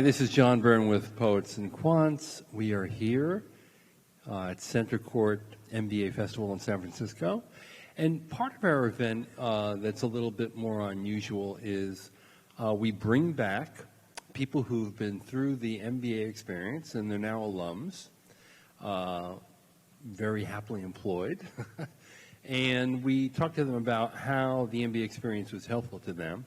this is John Byrne with Poets and Quants. We are here at Center Court MBA Festival in San Francisco. And part of our event that's a little bit more unusual is we bring back people who've been through the MBA experience and they're now alums, very happily employed. And we talk to them about how the MBA experience was helpful to them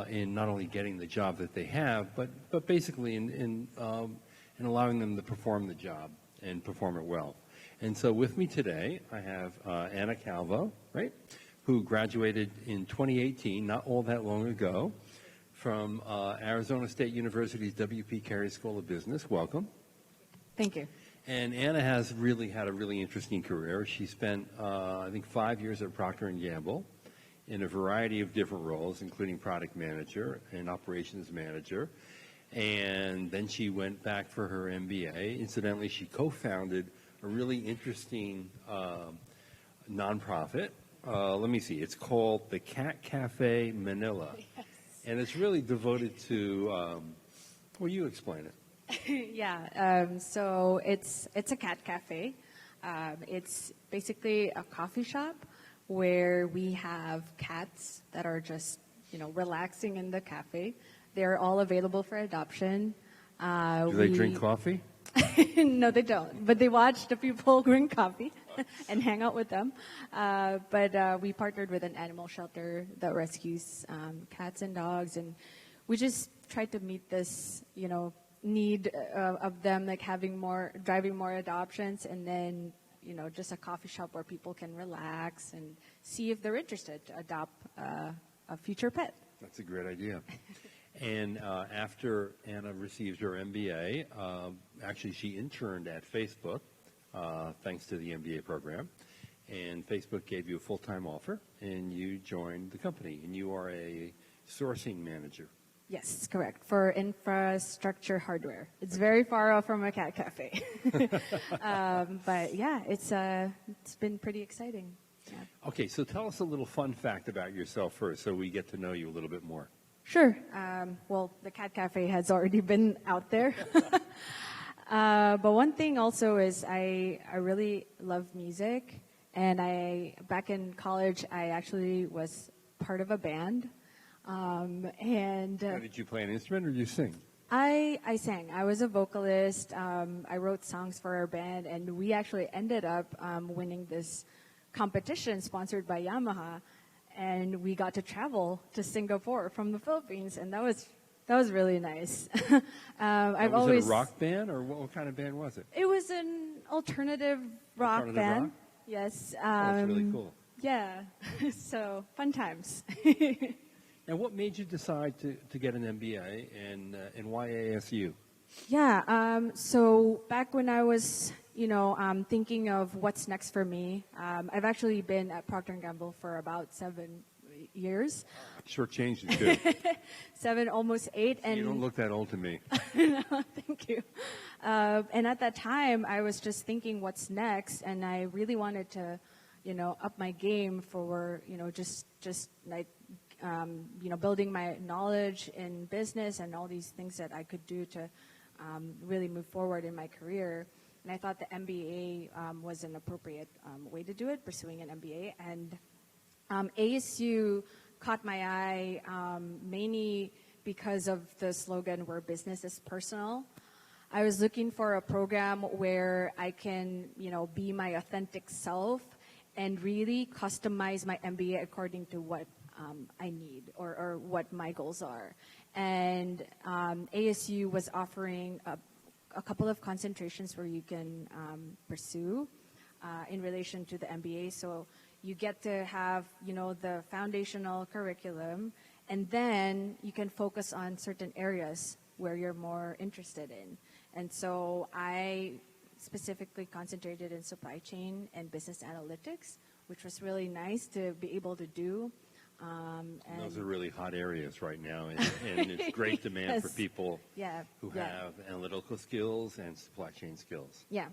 in not only getting the job that they have, but basically in allowing them to perform the job and perform it well. And so with me today, I have Anna Calvo, right, who graduated in 2018, not all that long ago, from Arizona State University's W.P. Carey School of Business. Welcome. Thank you. And Anna has really had a really interesting career. She spent, I think, 5 years at Procter & Gamble in a variety of different roles, including product manager and operations manager. And then she went back for her MBA. Incidentally, she co-founded a really interesting nonprofit. Let me see. It's called the Cafe Manila. Yes. And it's really devoted to, well, you explain it. Yeah, so it's a cat cafe. It's basically a coffee shop where we have cats that are just, relaxing in the cafe. They're all available for adoption. Do they drink coffee? No, they don't. But they watch the people drink coffee and hang out with them. But we partnered with an animal shelter that rescues cats and dogs, and we just tried to meet this, need of them, like driving more adoptions, and then just a coffee shop where people can relax and see if they're interested to adopt a future pet. That's a great idea. And after Anna received her MBA, actually she interned at Facebook, thanks to the MBA program. And Facebook gave you a full-time offer, and you joined the company, and you are a sourcing manager. Yes, correct, for infrastructure hardware. It's very far off from a cat cafe. But yeah, it's been pretty exciting. Yeah. Okay, so tell us a little fun fact about yourself first so we get to know you a little bit more. Sure. Well, the cat cafe has already been out there. But one thing also is I really love music. And back in college, I actually was part of a band. Did you play an instrument or did you sing? I sang. I was a vocalist. I wrote songs for our band, and we actually ended up winning this competition sponsored by Yamaha, and we got to travel to Singapore from the Philippines, and that was really nice. Was it a rock band, or what kind of band was it? It was an alternative rock band. Rock? Yes. That's really cool. Yeah. So fun times. And what made you decide to get an MBA, and why ASU? Yeah, so back when I was, thinking of what's next for me, I've actually been at Procter & Gamble for about 7 years. Sure changed it, too. 7, almost 8. And you don't look that old to me. No, thank you. And at that time, I was just thinking what's next, and I really wanted to, up my game for, just like, building my knowledge in business and all these things that I could do to really move forward in my career. And I thought the MBA was an appropriate way to do it, pursuing an MBA. And ASU caught my eye mainly because of the slogan, where business is personal. I was looking for a program where I can, be my authentic self and really customize my MBA according to what I need or what my goals are. And ASU was offering a couple of concentrations where you can pursue in relation to the MBA. So you get to have, the foundational curriculum, and then you can focus on certain areas where you're more interested in. And so I specifically concentrated in supply chain and business analytics, which was really nice to be able to do. And those are really hot areas right now, and it's great demand yes. for people who Yeah. have analytical skills and supply chain skills. Yeah,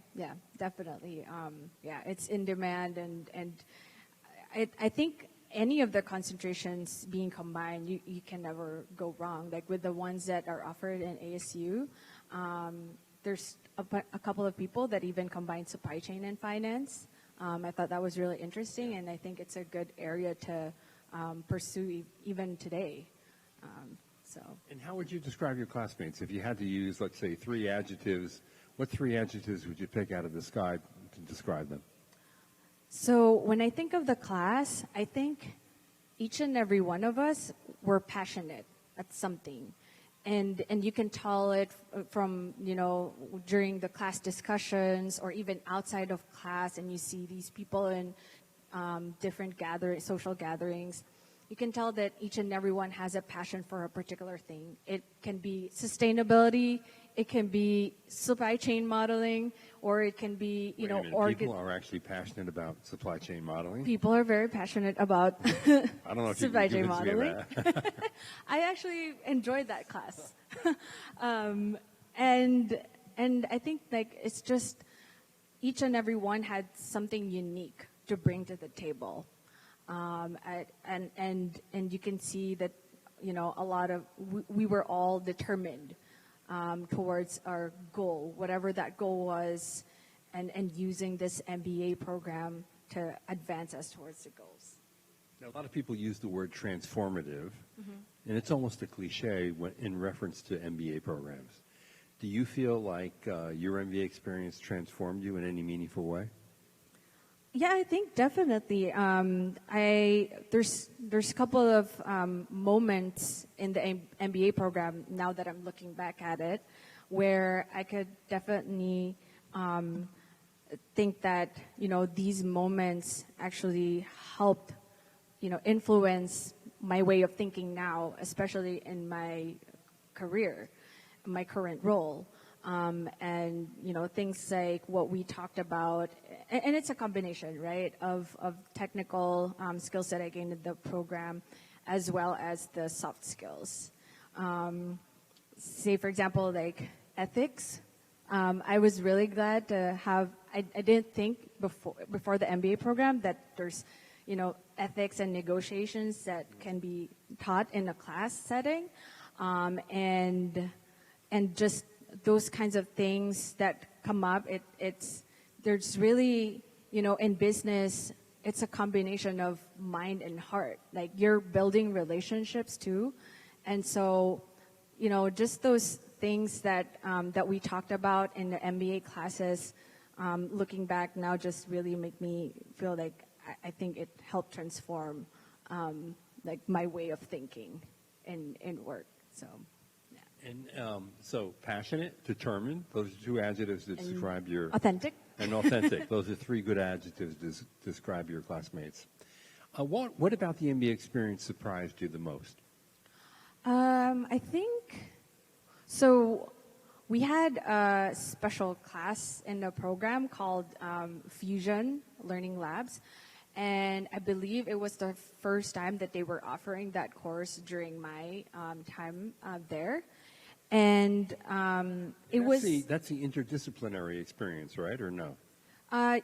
definitely. It's in demand, and I think any of the concentrations being combined, you can never go wrong. Like with the ones that are offered in ASU, there's a couple of people that even combine supply chain and finance. I thought that was really interesting, and I think it's a good area to pursue even today. And how would you describe your classmates? If you had to use, let's say, 3 adjectives, what 3 adjectives would you pick out of the sky to describe them? So when I think of the class, I think each and every one of us were passionate at something. And you can tell it from, during the class discussions or even outside of class, and you see these people in different social gatherings. You can tell that each and every one has a passion for a particular thing. It can be sustainability, it can be supply chain modeling, or it can be, people are actually passionate about supply chain modeling. People are very passionate about I don't know if supply you chain can convince me modeling. of that. I actually enjoyed that class. And I think it's just each and every one had something unique to bring to the table. And you can see that, a lot of, we were all determined towards our goal, whatever that goal was, and using this MBA program to advance us towards the goals. Now, a lot of people use the word transformative, and it's almost a cliche in reference to MBA programs. Do you feel like your MBA experience transformed you in any meaningful way? Yeah, I think definitely. There's a couple of moments in the MBA program now that I'm looking back at it, where I could definitely think that these moments actually helped influence my way of thinking now, especially in my career, my current role. And things like what we talked about, and it's a combination, right, of technical skills that I gained in the program, as well as the soft skills. Say, for example, like ethics. I was really glad to have. I didn't think before the MBA program that there's ethics and negotiations that can be taught in a class setting, and just those kinds of things that come up, there's really, in business, it's a combination of mind and heart. Like you're building relationships too. And so, just those things that we talked about in the MBA classes, looking back now just really make me feel like I think it helped transform like my way of thinking in work. So. And so passionate, determined, those are 2 adjectives that describe your... Authentic. And authentic. Those are 3 good adjectives to describe your classmates. What about the MBA experience surprised you the most? I think, so we had a special class in the program called Fusion Learning Labs. And I believe it was the first time that they were offering that course during my time there. And that's the interdisciplinary experience, right, or no?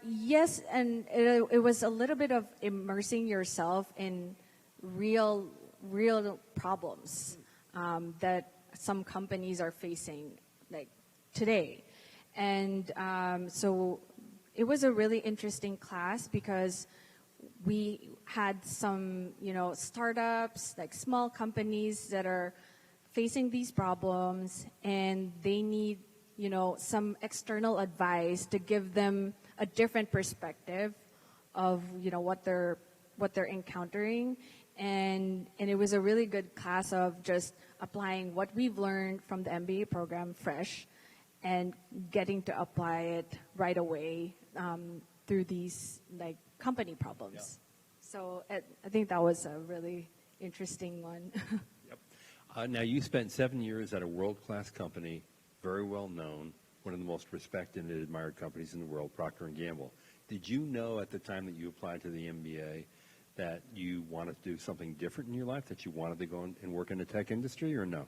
Yes, and it was a little bit of immersing yourself in real problems that some companies are facing, like today. And so it was a really interesting class because we had some, startups, like small companies that are facing these problems, and they need, some external advice to give them a different perspective of, what they're encountering. And it was a really good class of just applying what we've learned from the MBA program fresh and getting to apply it right away through these like company problems. Yeah. So I think that was a really interesting one. Yep. Now, you spent 7 years at a world-class company, very well known, one of the most respected and admired companies in the world, Procter & Gamble. Did you know at the time that you applied to the MBA that you wanted to do something different in your life, that you wanted to go and work in the tech industry, or no?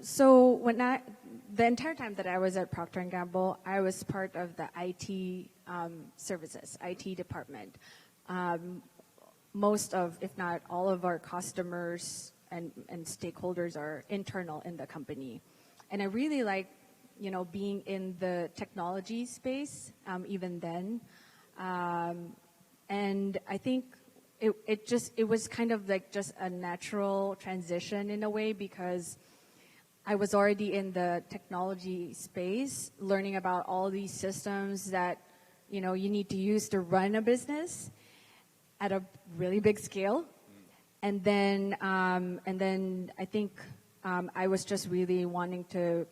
So the entire time that I was at Procter & Gamble, I was part of the IT services, IT department. most of, if not all of our customers and stakeholders are internal in the company. And I really like, being in the technology space, even then. And I think it was kind of like just a natural transition in a way, because I was already in the technology space, learning about all these systems that, you need to use to run a business at a really big scale. And then I think I was just really wanting to,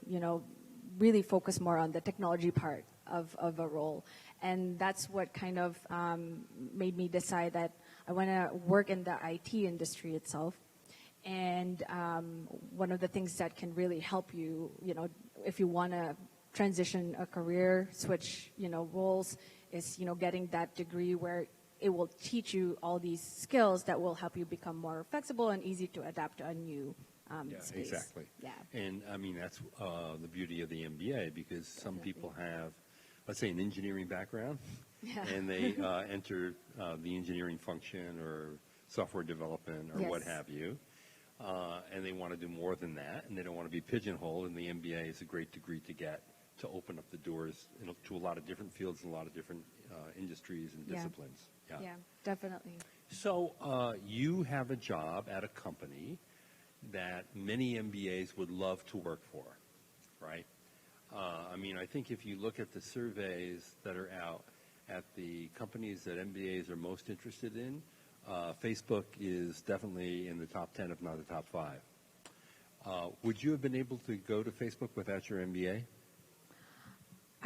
really focus more on the technology part of a role. And that's what kind of made me decide that I want to work in the IT industry itself. And one of the things that can really help you, if you want to transition a career, switch, roles, is, getting that degree where it will teach you all these skills that will help you become more flexible and easy to adapt to a new space. Exactly. Yeah. And I mean, that's the beauty of the MBA, because some people have, let's say, an engineering background, and they enter the engineering function or software development or what have you, and they want to do more than that, and they don't want to be pigeonholed, and the MBA is a great degree to get to open up the doors to a lot of different fields and a lot of different industries and disciplines. Yeah, definitely. So you have a job at a company that many MBAs would love to work for, right? I mean, I think if you look at the surveys that are out at the companies that MBAs are most interested in, Facebook is definitely in the top 10, if not the top 5. Would you have been able to go to Facebook without your MBA?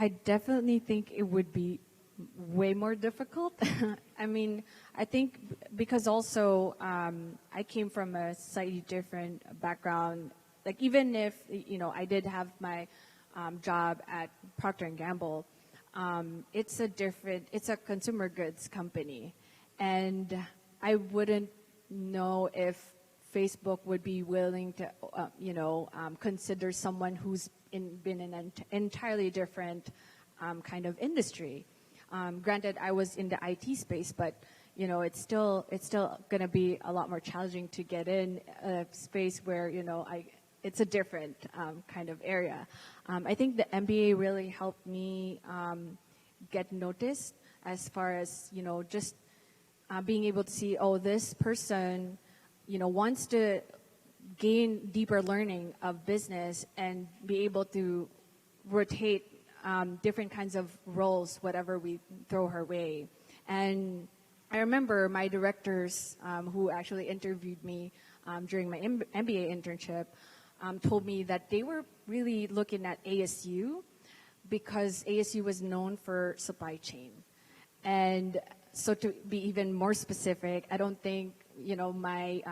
I definitely think it would be way more difficult. I mean, I think because also I came from a slightly different background. Like, even if, I did have my job at Procter & Gamble, it's a consumer goods company. And I wouldn't know if Facebook would be willing to, consider someone who's been in an entirely different kind of industry. Granted, I was in the IT space, but it's still going to be a lot more challenging to get in a space where it's a different kind of area. I think the MBA really helped me get noticed as far as just being able to see, this person wants to gain deeper learning of business and be able to rotate different kinds of roles, whatever we throw her way. And I remember my directors who actually interviewed me during my MBA internship told me that they were really looking at ASU because ASU was known for supply chain. And so to be even more specific, I don't think my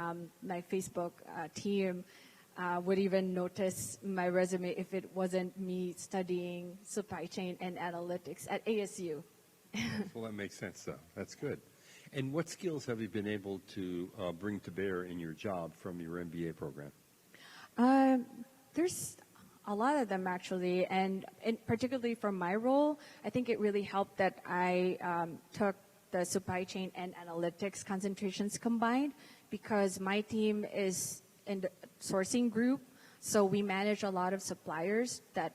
Facebook team would even notice my resume if it wasn't me studying supply chain and analytics at ASU. Well, that makes sense, though. That's good. And what skills have you been able to bring to bear in your job from your MBA program? There's a lot of them, actually. And particularly from my role, I think it really helped that I took the supply chain and analytics concentrations combined, because my team is in the sourcing group. So we manage a lot of suppliers that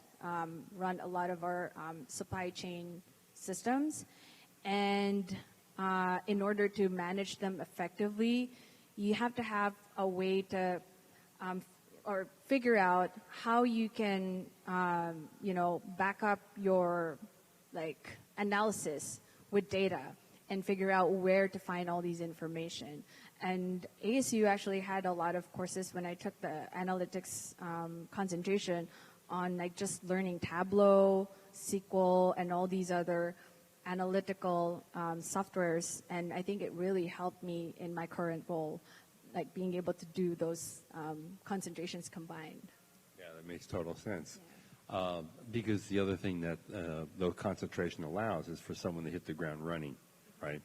run a lot of our supply chain systems. And in order to manage them effectively, you have to have a way to or figure out how you can, back up your analysis with data and figure out where to find all these information. And ASU actually had a lot of courses when I took the analytics concentration on just learning Tableau, SQL, and all these other analytical softwares. And I think it really helped me in my current role, being able to do those concentrations combined. Yeah, that makes total sense. Yeah. Because the other thing that the concentration allows is for someone to hit the ground running, right?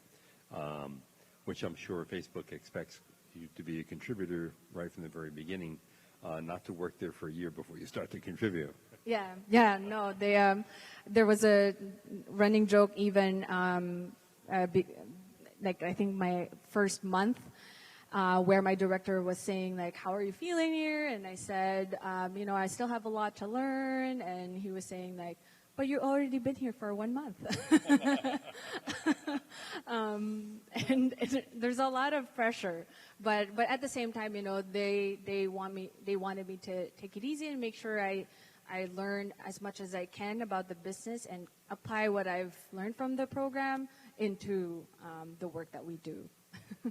Which I'm sure Facebook expects you to be a contributor right from the very beginning, not to work there for a year before you start to contribute. Yeah, no, there was a running joke even like I think my first month, where my director was saying like, "How are you feeling here?" And I said, I still have a lot to learn. And he was saying like, "But you've already been here for 1 month." And there's a lot of pressure, but at the same time, they wanted me to take it easy and make sure I learn as much as I can about the business and apply what I've learned from the program into the work that we do.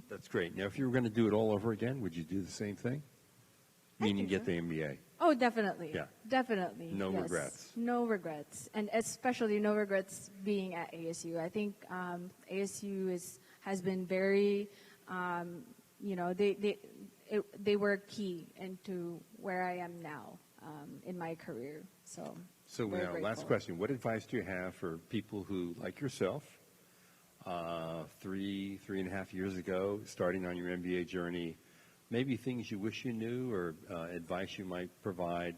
That's great. Now, if you were going to do it all over again, would you do the same thing? Meaning get the MBA? Oh, definitely. Yeah. Definitely. No yes. regrets. No regrets. And especially no regrets being at ASU. I think ASU has been very, they were key into where I am now in my career. So very now, last grateful. question. What advice do you have for people who, like yourself, 3.5 years ago, starting on your MBA journey, maybe things you wish you knew or advice you might provide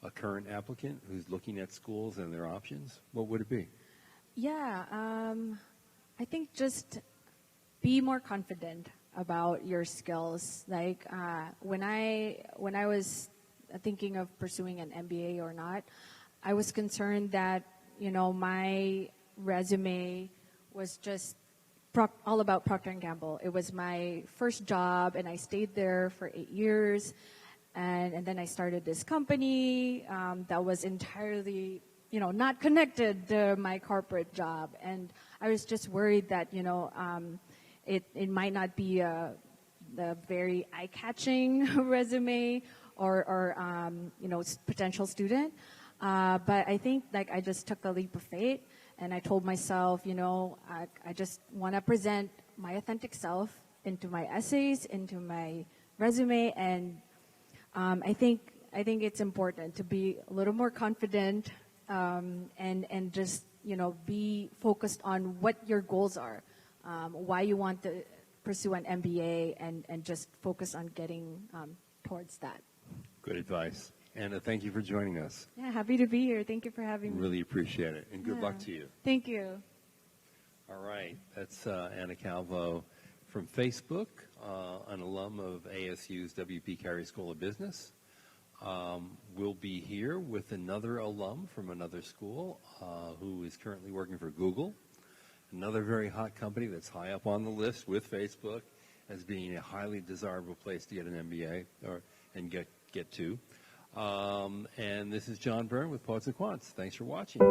a current applicant who's looking at schools and their options? What would it be? Yeah, I think just be more confident about your skills. Like when I was thinking of pursuing an MBA or not, I was concerned that my resume was just all about Procter & Gamble. It was my first job, and I stayed there for 8 years. And then I started this company that was entirely, not connected to my corporate job. And I was just worried that, it might not be a very eye-catching resume or potential student. But I think I just took a leap of faith. And I told myself, I just want to present my authentic self into my essays, into my resume, and I think it's important to be a little more confident and just be focused on what your goals are, why you want to pursue an MBA, and just focus on getting towards that. Good advice. Anna, thank you for joining us. Yeah, happy to be here. Thank you for having me. Really appreciate it, and good luck to you. Thank you. All right, that's Anna Calvo from Facebook, an alum of ASU's W.P. Carey School of Business. We'll be here with another alum from another school who is currently working for Google, another very hot company that's high up on the list with Facebook as being a highly desirable place to get an MBA and get to. And this is John Byrne with Poets and Quants. Thanks for watching.